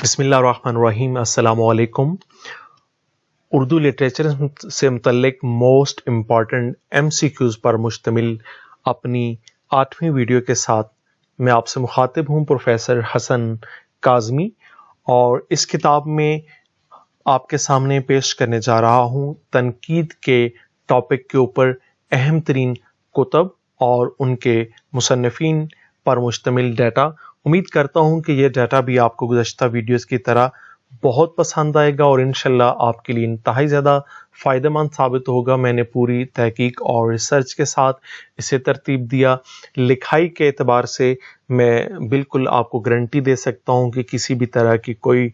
बिस्मिल्लाहिर्रहमानिर्रहीम। अस्सलामु अलैकुम। उर्दू लिटरेचर से मुतल्लिक मोस्ट इम्पॉर्टेंट MCQs पर मुश्तमिल अपनी 8वीं वीडियो के साथ मैं आपसे मुखातिब हूँ प्रोफेसर हसन काज़मी, और इस किताब में आपके सामने पेश करने जा रहा हूँ तनकीद के टॉपिक के ऊपर अहम तरीन कुतब और उनके मुसन्निफीन पर मुश्तमिल डाटा। उम्मीद करता हूँ कि ये डाटा भी आपको गुज़श्ता वीडियोस की तरह बहुत पसंद आएगा और इंशाल्लाह आपके लिए इंतहाई ज़्यादा फ़ायदेमंद साबित होगा। मैंने पूरी तहकीक और रिसर्च के साथ इसे तरतीब दिया। लिखाई के एतबार से मैं बिल्कुल आपको गारंटी दे सकता हूँ कि किसी भी तरह की कोई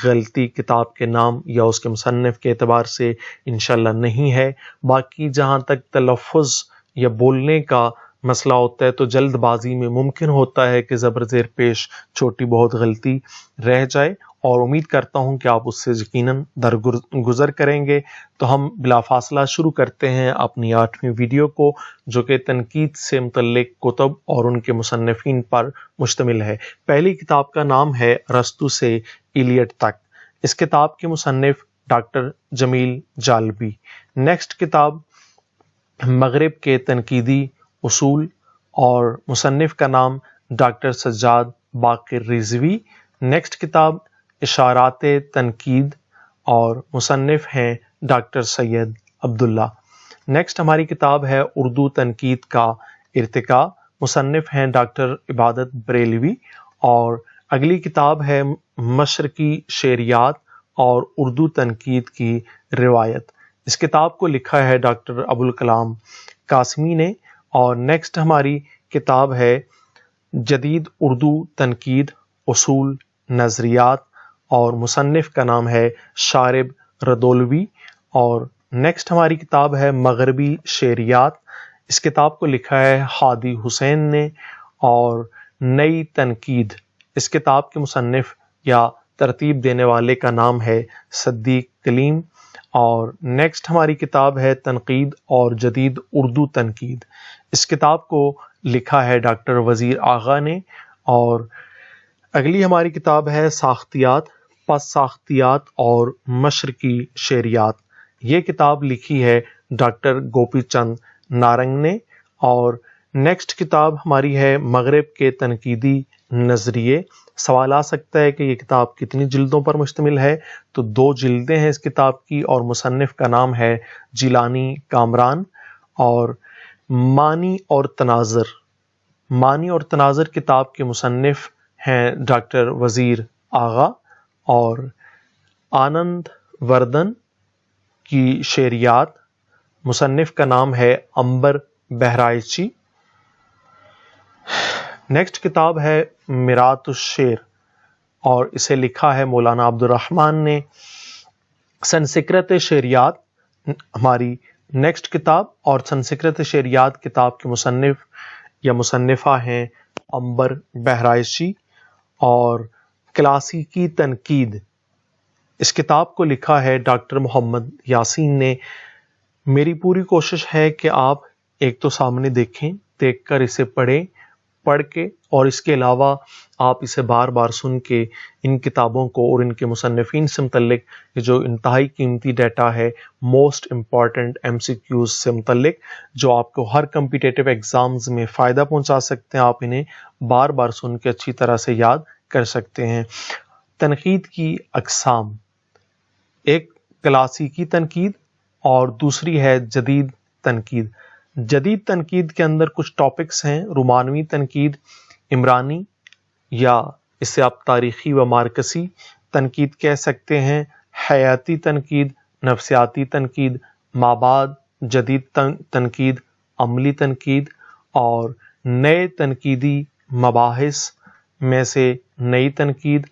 गलती किताब के नाम या उसके मुसन्निफ़ के एतबार से इंशाल्लाह नहीं है। बाकी जहाँ तक तलफ़्फ़ुज़ या बोलने का मसला होता है तो जल्दबाजी में मुमकिन होता है कि ज़बर ज़ेर पेश छोटी बहुत गलती रह जाए, और उम्मीद करता हूं कि आप उससे यकीनन दरगुजर करेंगे। तो हम बिला फासला शुरू करते हैं अपनी 8वीं वीडियो को, जो कि तनकीद से मुतल्लिक कुतब और उनके मुसन्निफीन पर मुश्तमिल है। पहली किताब का नाम है रस्तु से इलियट तक। इस किताब के मुसन्निफ डॉक्टर जमील जालबी। नेक्स्ट किताब मगरिब के तनकीदी उसूल और मुसन्निफ का नाम डॉक्टर सज्जाद बाकिर रिजवी। नेक्स्ट किताब इशारात तनकीद और मुसन्निफ हैं डॉक्टर सैयद अब्दुल्ला। नेक्स्ट हमारी किताब है उर्दू तनकीद का इर्तिका। मुसन्निफ हैं डॉक्टर इबादत बरेलवी। और अगली किताब है मशरकी शेरियात और उर्दू तनकीद की रिवायत। इस किताब को लिखा है डॉक्टर अबुल कलाम कासमी ने। और नेक्स्ट हमारी किताब है जदीद उर्दू तनकीद उसूल नज़रियात और मुसन्निफ का नाम है शारिब रदोलवी। और नेक्स्ट हमारी किताब है मगरबी शेरियात। इस किताब को लिखा है हादी हुसैन ने। और नई तनकीद, इस किताब के मुसन्निफ या तरतीब देने वाले का नाम है सद्दीक कलीम। और नेक्स्ट हमारी किताब है तनकीद और जदीद उर्दू तनकीद। इस किताब को लिखा है डॉक्टर वज़ीर आगा ने। और अगली हमारी किताब है साख्तियात, पस साख्तियात और मशरकी शेरियात। ये किताब लिखी है डॉक्टर गोपी चंद नारंग ने। और नेक्स्ट किताब हमारी है मगरिब के तनकीदी नज़रिए। सवाल आ सकता है कि ये किताब कितनी जिल्दों पर मुश्तमिल है, तो 2 जिल्दें हैं इस किताब की, और मुसन्निफ का नाम है जिलानी कामरान। और मानी और तनाज़र किताब के मुसन्निफ हैं डॉक्टर वज़ीर आगा। और आनंद वर्धन की शेरियात, मुसन्निफ का नाम है अंबर बहराइची। नेक्स्ट किताब है मिरातुश शेर और इसे लिखा है मौलाना अब्दुर्रहमान ने। संस्कृत शेरियात हमारी नेक्स्ट किताब, और संस्कृत शेरियात किताब के मुसन्निफ या मुसन्निफा हैं अंबर बहराइची। और क्लासिकी तनकीद, इस किताब को लिखा है डॉक्टर मोहम्मद यासीन ने। मेरी पूरी कोशिश है कि आप एक तो सामने देखें, देखकर इसे पढ़ के, और इसके अलावा आप इसे बार बार सुन के इन किताबों को और इनके मुसन्निफीन से मुतल्लिक जो इंतहाई कीमती डाटा है मोस्ट इम्पॉर्टेंट MCQs से मुतल्लिक, जो आपको हर कम्पिटिटिव एग्ज़ाम्स में फ़ायदा पहुंचा सकते हैं, आप इन्हें बार बार सुन के अच्छी तरह से याद कर सकते हैं। तनकीद की अक़साम, एक क्लासिकी तनकीद और दूसरी है जदीद तनकीद। जदीद तनकीद के अंदर कुछ टॉपिक्स हैं रोमानवी तनकीद, इमरानी, या इसे आप तारीख़ी व मार्कसी तनकीद कह सकते हैं, हयाती तनकीद, नफ्सियाती तनकीद, माबाद, जदीद तनकीद, अमली तनकीद। और नए तनकीदी मबाहिस में से नई तनकीद,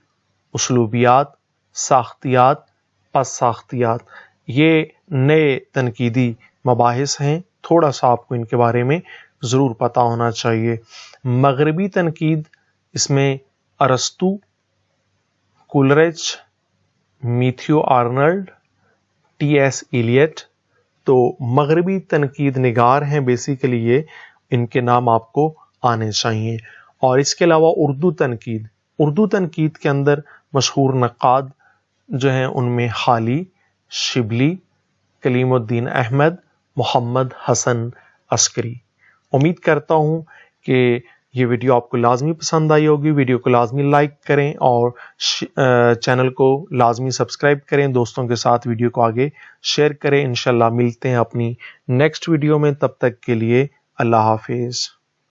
उसलूबियात, साख्तियात, पस साख्तियात, ये नए तनकीदी मबाहिस हैं। थोड़ा सा आपको इनके बारे में ज़रूर पता होना चाहिए। मगरबी तनकीद, इसमें अरस्तु, कुलरेज, मीथियो आर्नल्ड, TS इलियट, तो मगरबी तनकीद निगार हैं बेसिकली ये, इनके नाम आपको आने चाहिए। और इसके अलावा उर्दू तनकीद के अंदर مشہور نقاد جو ہیں ان میں خالی، شبلی، کلیم الدین احمد، محمد حسن عسکری۔ امید کرتا ہوں کہ یہ ویڈیو آپ کو لازمی پسند آئی ہوگی۔ ویڈیو کو لازمی لائک کریں اور چینل کو لازمی سبسکرائب کریں، دوستوں کے ساتھ ویڈیو کو آگے شیئر کریں۔ انشاءاللہ ملتے ہیں اپنی نیکسٹ ویڈیو میں، تب تک کے لیے اللہ حافظ۔